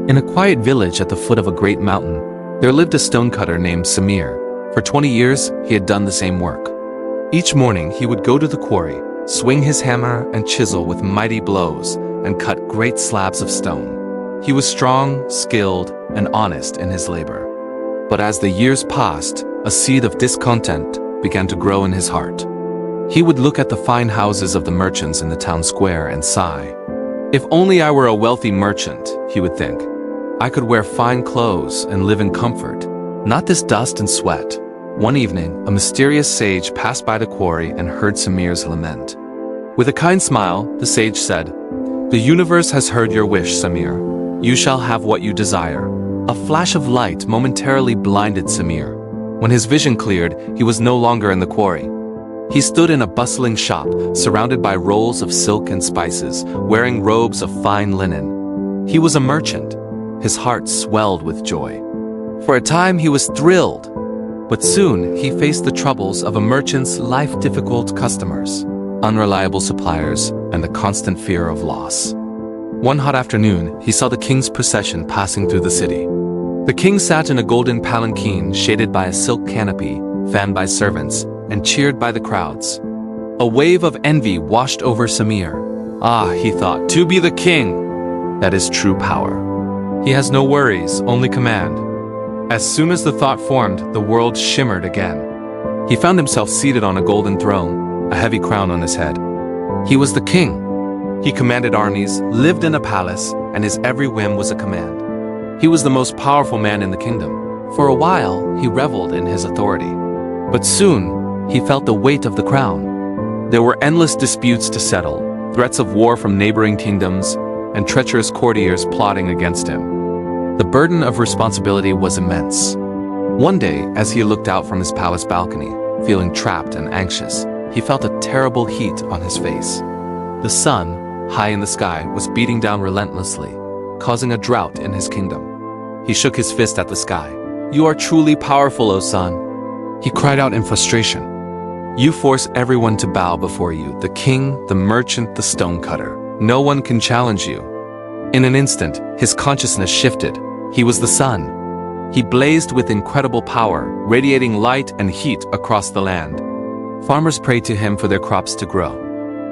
In a quiet village at the foot of a great mountain, there lived a stonecutter named Samir. For 20 years, he had done the same work. Each morning, he would go to the quarry, swing his hammer and chisel with mighty blows, and cut great slabs of stone. He was strong, skilled, and honest in his labor. But as the years passed, a seed of discontent began to grow in his heart. He would look at the fine houses of the merchants in the town square and sigh. If only I were a wealthy merchant, he would think. I could wear fine clothes and live in comfort, not this dust and sweat. One evening, a mysterious sage passed by the quarry and heard Samir's lament. With a kind smile, the sage said, "The universe has heard your wish, Samir. You shall have what you desire." A flash of light momentarily blinded Samir. When his vision cleared, he was no longer in the quarry. He stood in a bustling shop, surrounded by rolls of silk and spices, wearing robes of fine linen. He was a merchant. His heart swelled with joy. For a time he was thrilled, but soon he faced the troubles of a merchant's life-difficult customers, unreliable suppliers, and the constant fear of loss. One hot afternoon, he saw the king's procession passing through the city. The king sat in a golden palanquin shaded by a silk canopy, fanned by servants, and cheered by the crowds. A wave of envy washed over Samir. Ah, he thought, to be the king! That is true power. He has no worries, only command. As soon as the thought formed, the world shimmered again. He found himself seated on a golden throne, a heavy crown on his head. He was the king. He commanded armies, lived in a palace, and his every whim was a command. He was the most powerful man in the kingdom. For a while, he reveled in his authority. But soon, he felt the weight of the crown. There were endless disputes to settle, threats of war from neighboring kingdoms, and treacherous courtiers plotting against him. The burden of responsibility was immense. One day, as he looked out from his palace balcony, feeling trapped and anxious, he felt a terrible heat on his face. The sun, high in the sky, was beating down relentlessly, causing a drought in his kingdom. He shook his fist at the sky. "You are truly powerful, O sun," he cried out in frustration. "You force everyone to bow before you, the king, the merchant, the stonecutter. No one can challenge you." In an instant, his consciousness shifted. He was the sun. He blazed with incredible power, radiating light and heat across the land. Farmers prayed to him for their crops to grow.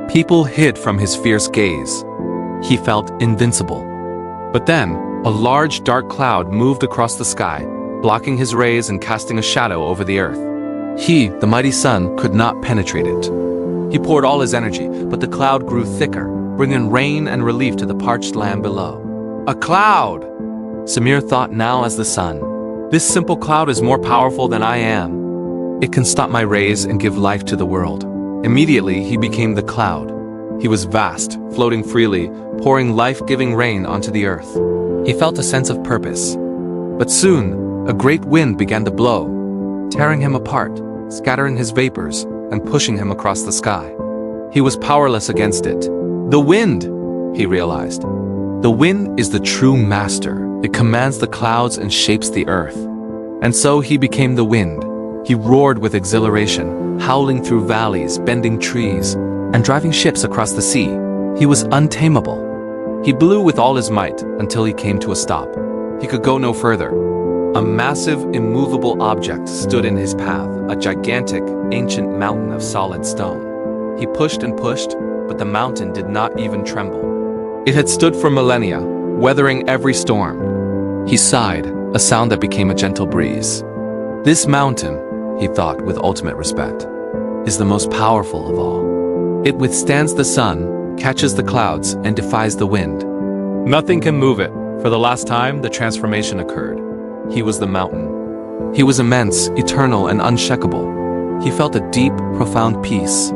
People hid from his fierce gaze. He felt invincible. But then, a large dark cloud moved across the sky, blocking his rays and casting a shadow over the earth. He, the mighty sun, could not penetrate it. He poured all his energy, but the cloud grew thicker, bringing rain and relief to the parched land below. A cloud! Samir thought now as the sun. This simple cloud is more powerful than I am. It can stop my rays and give life to the world. Immediately, he became the cloud. He was vast, floating freely, pouring life-giving rain onto the earth. He felt a sense of purpose. But soon, a great wind began to blow, tearing him apart, scattering his vapors, and pushing him across the sky. He was powerless against it. The wind, he realized. The wind is the true master. It commands the clouds and shapes the earth. And so he became the wind. He roared with exhilaration, howling through valleys, bending trees, and driving ships across the sea. He was untamable. He blew with all his might until he came to a stop. He could go no further. A massive, immovable object stood in his path, a gigantic, ancient mountain of solid stone. He pushed and pushed, but the mountain did not even tremble. It had stood for millennia, weathering every storm. He sighed, a sound that became a gentle breeze. This mountain, he thought with ultimate respect, is the most powerful of all. It withstands the sun, catches the clouds, and defies the wind. Nothing can move it. For the last time, the transformation occurred. He was the mountain. He was immense, eternal, and unshakable. He felt a deep, profound peace.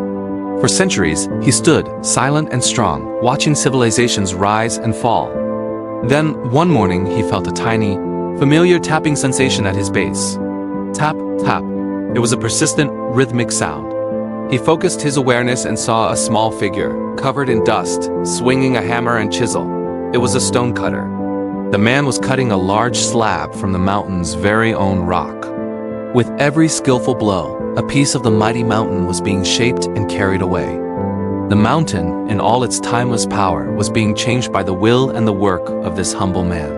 For centuries, he stood, silent and strong, watching civilizations rise and fall. Then, one morning, he felt a tiny, familiar tapping sensation at his base. Tap, tap. It was a persistent, rhythmic sound. He focused his awareness and saw a small figure, covered in dust, swinging a hammer and chisel. It was a stonecutter. The man was cutting a large slab from the mountain's very own rock. With every skillful blow, a piece of the mighty mountain was being shaped and carried away. The mountain, in all its timeless power, was being changed by the will and the work of this humble man.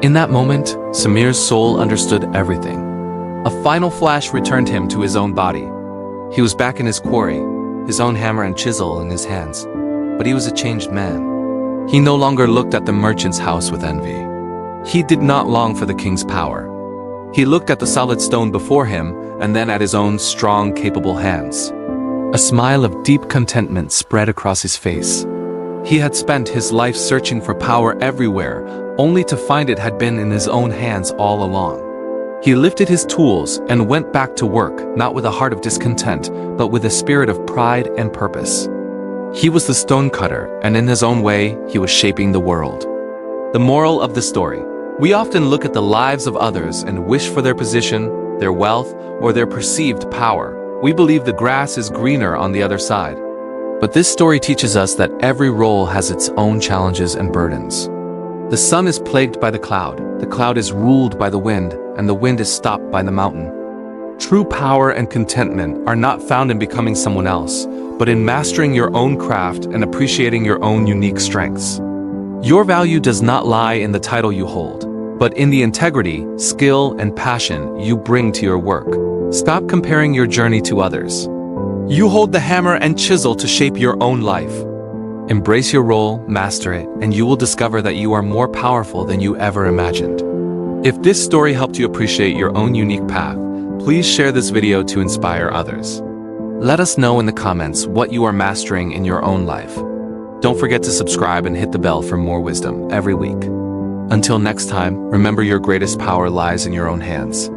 In that moment, Samir's soul understood everything. A final flash returned him to his own body. He was back in his quarry, his own hammer and chisel in his hands. But he was a changed man. He no longer looked at the merchant's house with envy. He did not long for the king's power. He looked at the solid stone before him, and then at his own strong, capable hands. A smile of deep contentment spread across his face. He had spent his life searching for power everywhere, only to find it had been in his own hands all along. He lifted his tools and went back to work, not with a heart of discontent, but with a spirit of pride and purpose. He was the stonecutter, and in his own way, he was shaping the world. The moral of the story: we often look at the lives of others and wish for their position, their wealth, or their perceived power. We believe the grass is greener on the other side. But this story teaches us that every role has its own challenges and burdens. The sun is plagued by the cloud is ruled by the wind, and the wind is stopped by the mountain. True power and contentment are not found in becoming someone else, but in mastering your own craft and appreciating your own unique strengths. Your value does not lie in the title you hold, but in the integrity, skill, and passion you bring to your work. Stop comparing your journey to others. You hold the hammer and chisel to shape your own life. Embrace your role, master it, and you will discover that you are more powerful than you ever imagined. If this story helped you appreciate your own unique path, please share this video to inspire others. Let us know in the comments what you are mastering in your own life. Don't forget to subscribe and hit the bell for more wisdom every week. Until next time, remember your greatest power lies in your own hands.